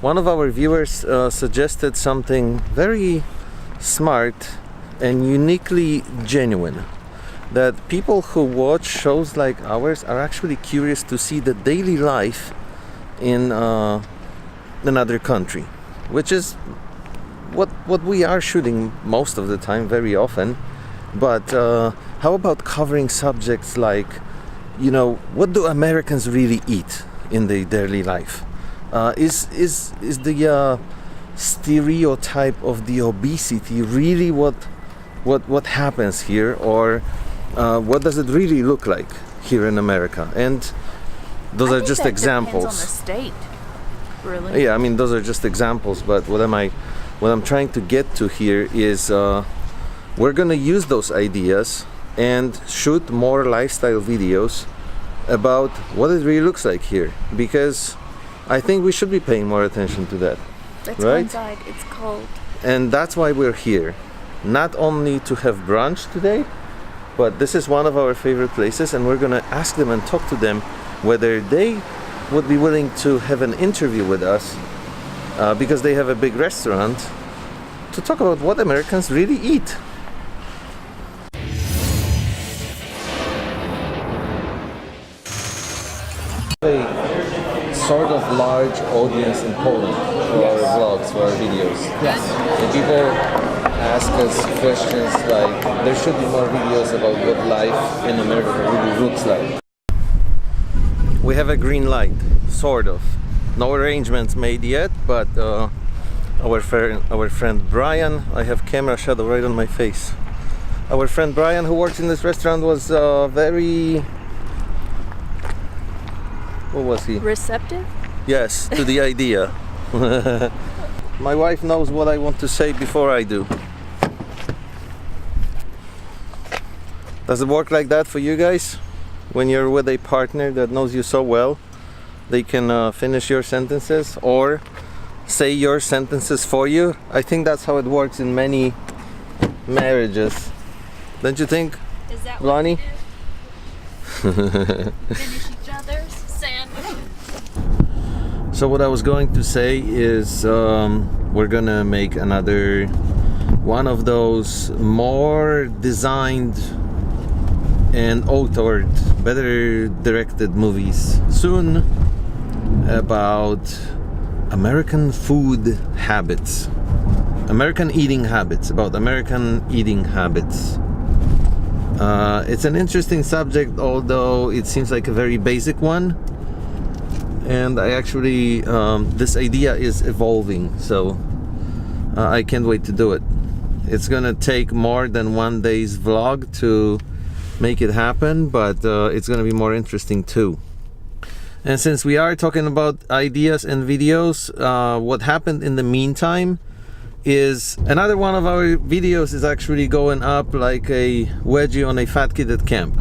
one of our viewers suggested something very smart and uniquely genuine, that people who watch shows like ours are actually curious to see the daily life in another country, which is what we are shooting most of the time, very often. But how about covering subjects like, you know, what do Americans really eat in their daily life? Is the stereotype of the obesity really what happens here, or what does it really look like here in America? And those are just examples. Depends on the state, really. Yeah, I mean, those are just examples. But what I'm trying to get to here is we're gonna use those ideas and shoot more lifestyle videos about what it really looks like here, because I think we should be paying more attention to that. Let's right? go inside. It's cold. And that's why we're here. Not only to have brunch today, but this is one of our favorite places, and we're gonna ask them and talk to them whether they would be willing to have an interview with us, because they have a big restaurant, to talk about what Americans really eat. A sort of large audience in Poland for our vlogs, for our videos. Yes. And people ask us questions like, there should be more videos about what life in America really looks like. We have a green light, sort of. No arrangements made yet, but our friend Brian, I have camera shadow right on my face. Our friend Brian, who works in this restaurant, was very... What was he? Receptive? Yes, to the idea. My wife knows what I want to say before I do. Does it work like that for you guys? When you're with a partner that knows you so well, they can finish your sentences or say your sentences for you? I think that's how it works in many marriages. Don't you think, Is that Lonnie? what we do? Finish each other's sandwiches. So what I was going to say is we're gonna make another one of those more designed and authored, better directed movies soon about American food habits, American eating habits, about American eating habits. It's an interesting subject, although it seems like a very basic one. And I actually, this idea is evolving, so I can't wait to do it. It's gonna take more than one day's vlog to make it happen, but it's gonna be more interesting too. And since we are talking about ideas and videos, what happened in the meantime is another one of our videos is actually going up like a wedgie on a fat kid at camp.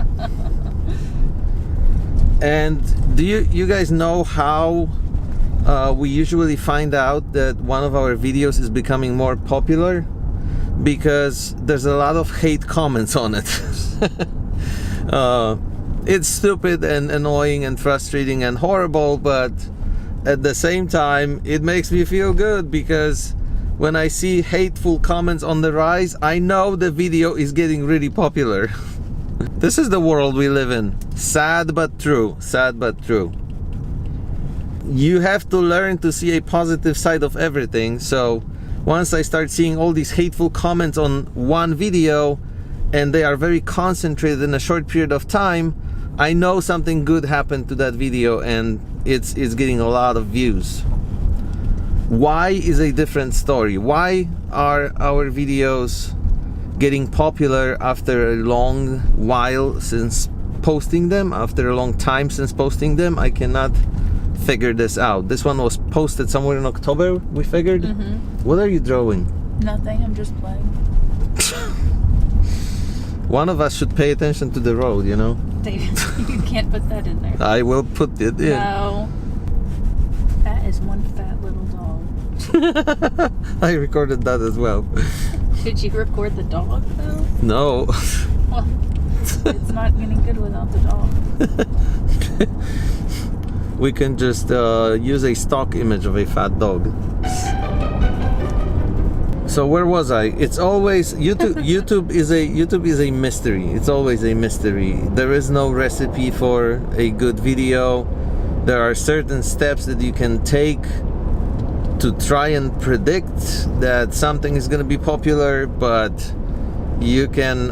And do you guys know how we usually find out that one of our videos is becoming more popular? Because there's a lot of hate comments on it. It's stupid and annoying and frustrating and horrible, but at the same time it makes me feel good, because when I see hateful comments on the rise, I know the video is getting really popular. This is the world we live in. Sad but true. Sad but true. You have to learn to see a positive side of everything. So once I start seeing all these hateful comments on one video, and they are very concentrated in a short period of time, I know something good happened to that video, and it's getting a lot of views. Why is a different story. Why are our videos getting popular after a long while since posting them, after a long time since posting them? I cannot figure this out. This one was posted somewhere in October, we figured. What are you drawing? Nothing, I'm just playing. One of us should pay attention to the road, you know? David, you can't put that in there. I will put it in. No. That is one fat little dog. I recorded that as well. Did you record the dog though? No. Well, it's not getting good without the dog. we can just use a stock image of a fat dog. So where was I? It's always YouTube. YouTube is a mystery. It's always a mystery. There is no recipe for a good video. There are certain steps that you can take to try and predict that something is going to be popular, but you can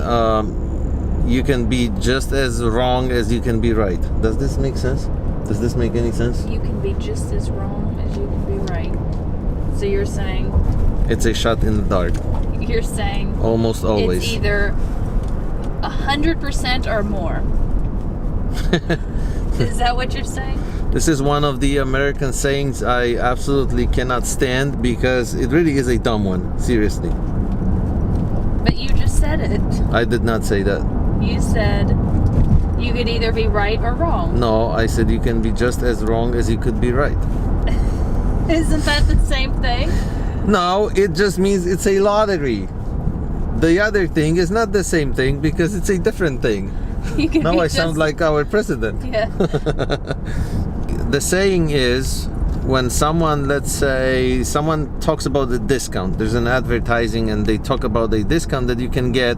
be just as wrong as you can be right. Does this make sense? Does this make any sense? You can be just as wrong as you can be right. So you're saying it's a shot in the dark. You're saying almost always. It's either 100% or more. Is that what you're saying? This is one of the American sayings I absolutely cannot stand because it really is a dumb one. Seriously. But you just said it. I did not say that. You said you could either be right or wrong. No, I said you can be just as wrong as you could be right. Isn't that the same thing? No, it just means it's a lottery. The other thing is not the same thing because it's a different thing. You can Now I sound like our president. Yeah. The saying is, when someone, let's say, someone talks about the discount, there's an advertising and they talk about a discount that you can get,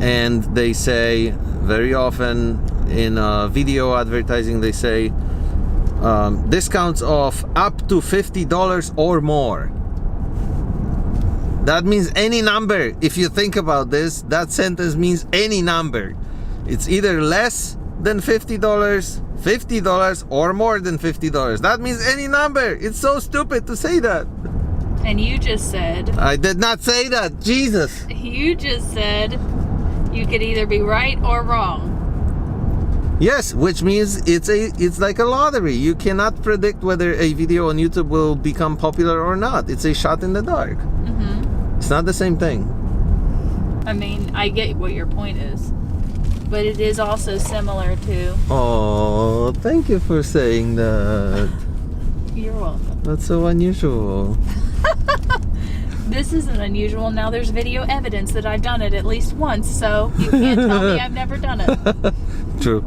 and they say, very often in video advertising, they say, discounts of up to $50 or more. That means any number. If you think about this, that sentence means any number. It's either less than $50, $50 or more than $50. That means any number. It's so stupid to say that. And you just said... I did not say that. Jesus. You just said you could either be right or wrong. Yes, which means it's like a lottery. You cannot predict whether a video on YouTube will become popular or not. It's a shot in the dark. Mm-hmm. It's not the same thing. I mean, I get what your point is. But it is also similar to... Oh, thank you for saying that. You're welcome. That's so unusual. This isn't unusual. Now there's video evidence that I've done it at least once, so you can't tell me I've never done it. True.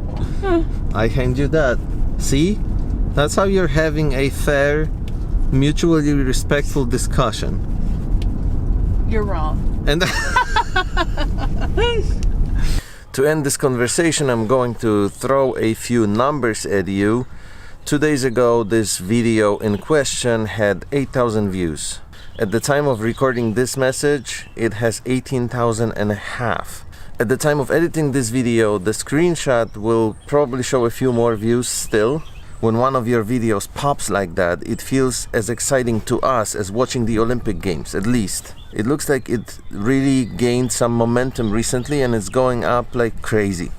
I hand you that. See? That's how you're having a fair, mutually respectful discussion. You're wrong. And to end this conversation, I'm going to throw a few numbers at you. 2 days ago, this video in question had 8,000 views. At the time of recording this message, it has 18,000 and a half. At the time of editing this video, the screenshot will probably show a few more views still. When one of your videos pops like that, it feels as exciting to us as watching the Olympic Games, at least. It looks like it really gained some momentum recently and it's going up like crazy.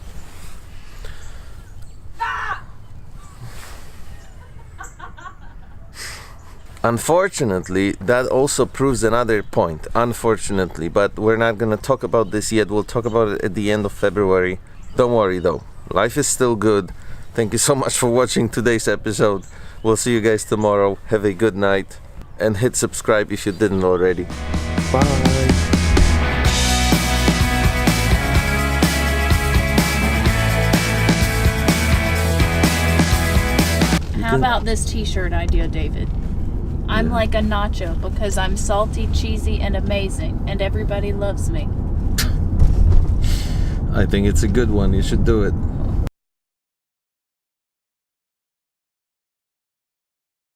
Unfortunately, that also proves another point, unfortunately, but we're not gonna talk about this yet. We'll talk about it at the end of February. Don't worry though, life is still good. Thank you so much for watching today's episode. We'll see you guys tomorrow. Have a good night and hit subscribe if you didn't already. Bye. How about this t-shirt idea, David? I'm like a nacho because I'm salty, cheesy, and amazing, and everybody loves me. I think it's a good one. You should do it.